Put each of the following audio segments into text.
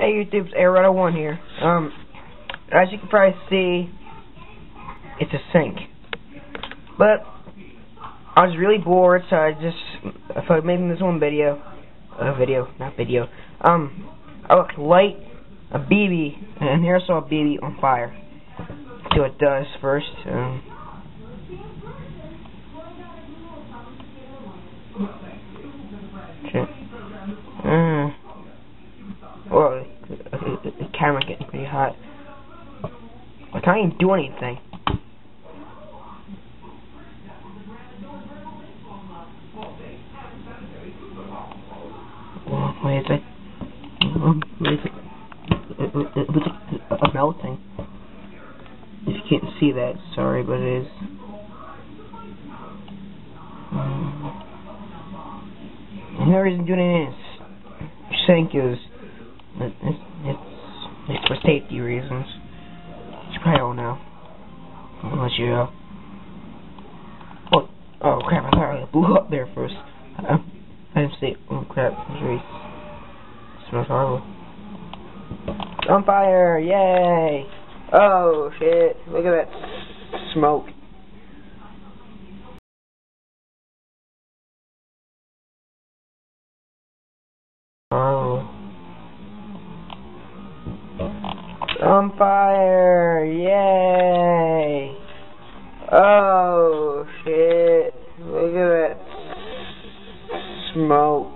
Hey YouTube, it's airsoft1 here. As you can probably see, it's a sink. But I was really bored, so I thought making this one video. I would light a BB, an airsoft BB on fire. See what it does first. Well, the camera's getting pretty hot. I can't even do anything. Wait, is it? It's melting. If you can't see that, sorry, but it is. And the reason doing it is sink is it's for safety reasons. You probably don't know, unless you know. Oh crap! I thought I blew up there first. I didn't see it. Oh crap! It smells horrible. It's on fire! Yay! Oh shit! Look at that smoke. Oh. It's on fire! Yay! Oh shit! Look at that smoke.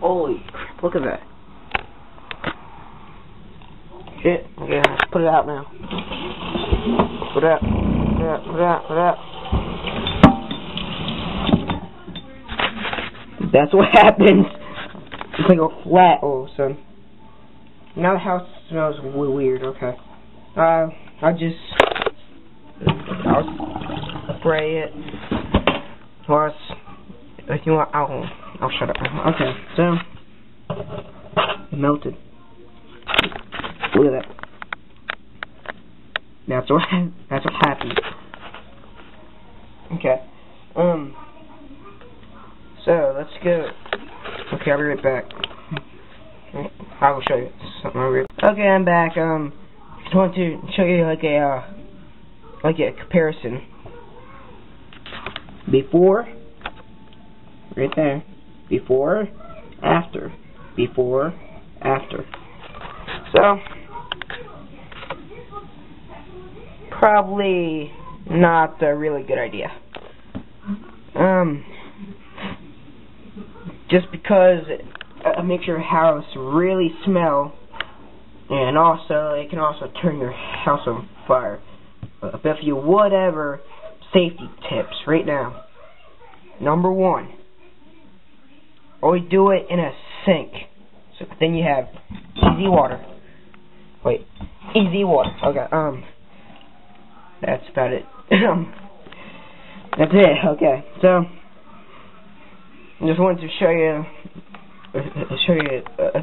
Holy crap, look at that. Shit, okay, let's put it out now. Put it out, put it out, put it out, put it out. That's what happens. It's like a flat all of a sudden. Now the house smells weird, okay. I'll spray it. Or if you want, I'll shut up. Okay, so it melted. Look at that. That's what happened. Okay. So let's go. Okay, I'll be right back. I will show you something. Okay, I'm back. Just want to show you like a comparison. Before, right there. Before, after. Before, after. So, probably not a really good idea. Just because it makes your house really smell, and also it can also turn your house on fire. But if you whatever safety tips right now. Number 1, always do it in a sink. So then you have easy water. Wait, easy water. Okay, that's about it. That's it. Okay, so I just wanted to show you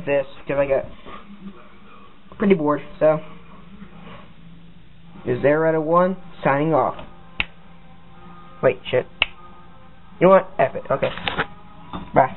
this because I got pretty bored. So, is airsoft1 signing off. Wait, shit. You know what? F it. Okay. Bye.